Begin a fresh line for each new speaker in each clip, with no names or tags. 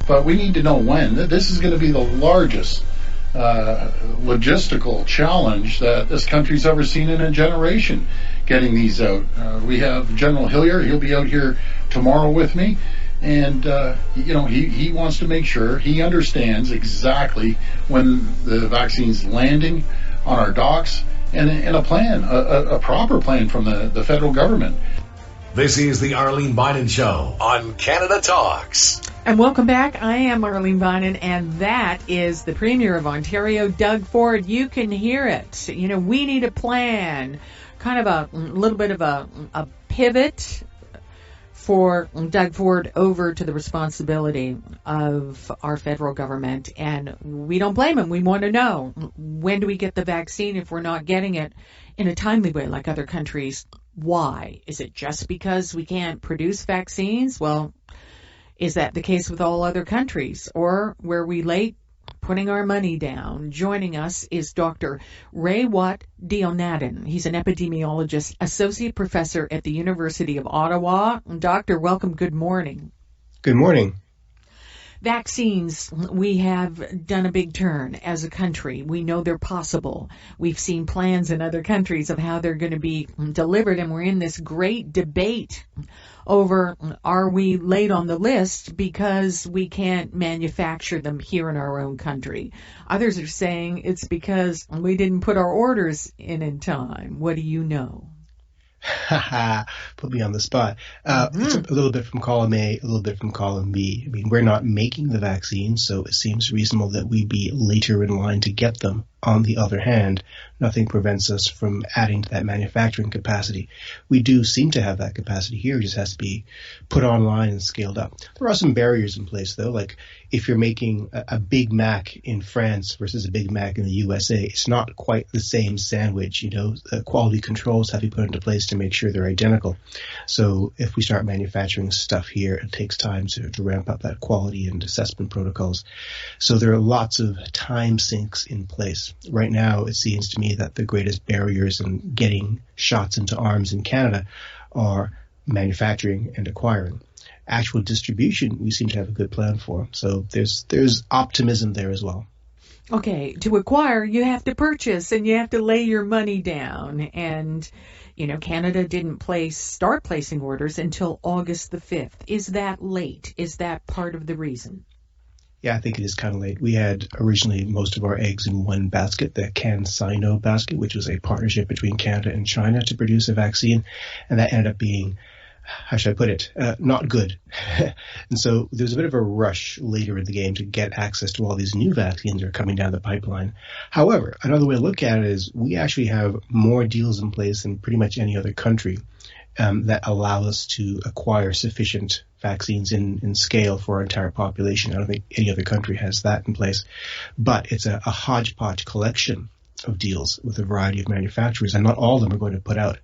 But we need to know when. This is going to be the largest logistical challenge that this country's ever seen in a generation, getting these out. We have General Hillier. He'll be out here tomorrow with me. And, he wants to make sure he understands exactly when the vaccine's landing on our docks and a plan, a proper plan from the federal government.
This is the Arlene Bynon Show on Canada Talks.
And welcome back. I am Arlene Bynon, and that is the Premier of Ontario, Doug Ford. You can hear it. We need a plan, kind of a little bit of a pivot for Doug Ford over to the responsibility of our federal government. And we don't blame him. We want to know, when do we get the vaccine if we're not getting it in a timely way like other countries? Why? Is it just because we can't produce vaccines? Well, is that the case with all other countries? Or were we late putting our money down? Joining us is Dr. Raywat Deonandan. He's an epidemiologist, associate professor at the University of Ottawa. Doctor, welcome. Good morning.
Good morning.
Vaccines, we have done a big turn as a country. We know they're possible. We've seen plans in other countries of how they're going to be delivered, and we're in this great debate over, are we late on the list because we can't manufacture them here in our own country? Others are saying it's because we didn't put our orders in time. What do you know?
Put me on the spot. It's a little bit from column A, a little bit from column B. I mean, we're not making the vaccines, so it seems reasonable that we be later in line to get them. On the other hand, nothing prevents us from adding to that manufacturing capacity. We do seem to have that capacity here. It just has to be put online and scaled up. There are some barriers in place, though. Like if you're making a Big Mac in France versus a Big Mac in the USA, it's not quite the same sandwich. Quality controls have to be put into place to make sure they're identical. So if we start manufacturing stuff here, it takes time to ramp up that quality and assessment protocols. So there are lots of time sinks in place. Right now, it seems to me that the greatest barriers in getting shots into arms in Canada are manufacturing and acquiring. Actual distribution, we seem to have a good plan for. So there's optimism there as well.
Okay, to acquire, you have to purchase and you have to lay your money down. And, Canada didn't start placing orders until August the 5th. Is that late? Is that part of the reason?
Yeah, I think it is kind of late. We had originally most of our eggs in one basket, the CanSino basket, which was a partnership between Canada and China to produce a vaccine. And that ended up being, how should I put it, not good. And so there was a bit of a rush later in the game to get access to all these new vaccines that are coming down the pipeline. However, another way to look at it is we actually have more deals in place than pretty much any other country that allow us to acquire sufficient vaccines in scale for our entire population. I don't think any other country has that in place. But it's a hodgepodge collection of deals with a variety of manufacturers, and not all of them are going to put out.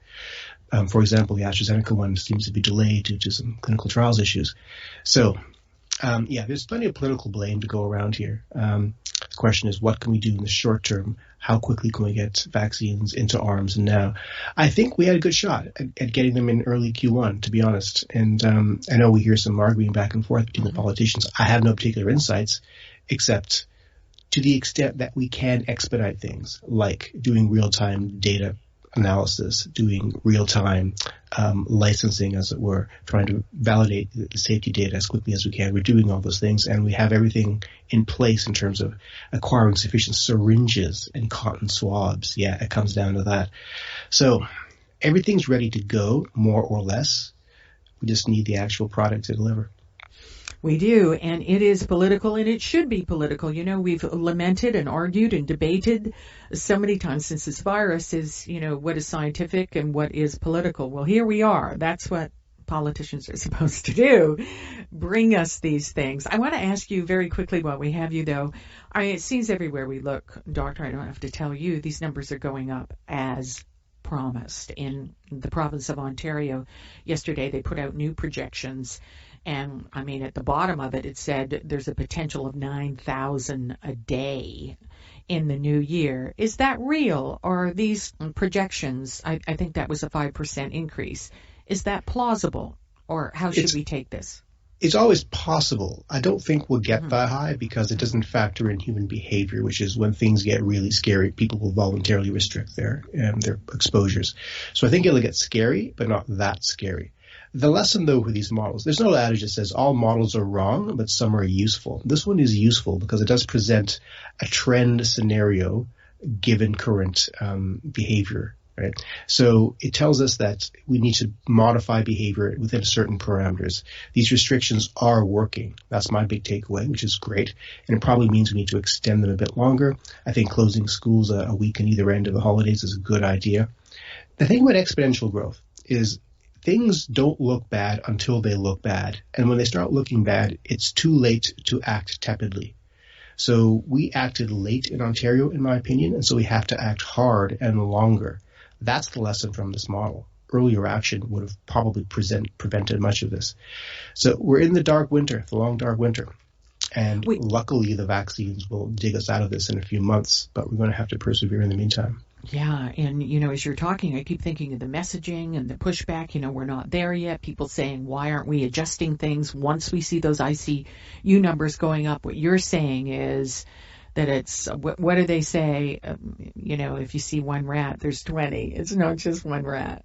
For example, the AstraZeneca one seems to be delayed due to some clinical trials issues. So, there's plenty of political blame to go around here. The question is, what can we do in the short term? How quickly can we get vaccines into arms? And now, I think we had a good shot at getting them in early Q1, to be honest. And I know we hear some arguing back and forth between the politicians. I have no particular insights, except to the extent that we can expedite things, like doing real-time data analysis, doing real-time licensing, as it were, trying to validate the safety data as quickly as we can. We're doing all those things, and we have everything in place in terms of acquiring sufficient syringes and cotton swabs. Yeah, it comes down to that. So everything's ready to go, more or less. We just need the actual product to deliver.
We do, and it is political, and it should be political. We've lamented and argued and debated so many times since this virus is, what is scientific and what is political. Well, here we are. That's what politicians are supposed to do, bring us these things. I want to ask you very quickly while we have you, though. It seems everywhere we look, Doctor, I don't have to tell you, these numbers are going up as promised. In the province of Ontario, yesterday they put out new projections, And I mean, at the bottom of it, it said there's a potential of 9,000 a day in the new year. Is that real, or are these projections? I think that was a 5% increase. Is that plausible, or how should we take this?
It's always possible. I don't think we'll get that high because it doesn't factor in human behavior, which is when things get really scary, people will voluntarily restrict their exposures. So I think it'll get scary, but not that scary. The lesson, though, with these models, there's no adage that says all models are wrong, but some are useful. This one is useful because it does present a trend scenario given current behavior. Right? So it tells us that we need to modify behavior within certain parameters. These restrictions are working. That's my big takeaway, which is great. And it probably means we need to extend them a bit longer. I think closing schools a week on either end of the holidays is a good idea. The thing about exponential growth is things don't look bad until they look bad. And when they start looking bad, it's too late to act tepidly. So we acted late in Ontario, in my opinion, and so we have to act hard and longer. That's the lesson from this model. Earlier action would have probably prevented much of this. So we're in the dark winter, the long dark winter. And luckily the vaccines will dig us out of this in a few months, but we're going to have to persevere in the meantime.
Yeah, and, as you're talking, I keep thinking of the messaging and the pushback. We're not there yet. People saying, why aren't we adjusting things once we see those ICU numbers going up? What you're saying is that it's, what do they say? If you see one rat, there's 20. It's not just one rat.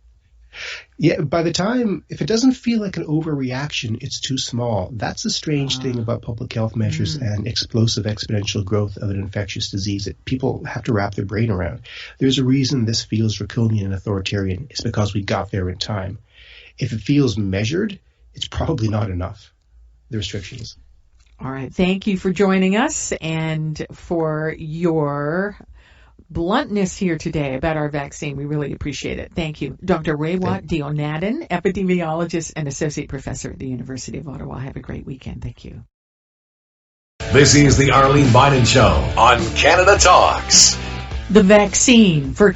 Yeah, by the time, if it doesn't feel like an overreaction, it's too small. That's the strange thing about public health measures and explosive exponential growth of an infectious disease that people have to wrap their brain around. There's a reason this feels draconian and authoritarian. It's because we got there in time. If it feels measured, it's probably not enough, the restrictions.
All right. Thank you for joining us and for your bluntness here today about our vaccine. We really appreciate it. Thank you. Dr. Raywat Deonandan, epidemiologist and associate professor at the University of Ottawa. Have a great weekend. Thank you.
This is the Arlene Bynon Show on Canada Talks.
The vaccine for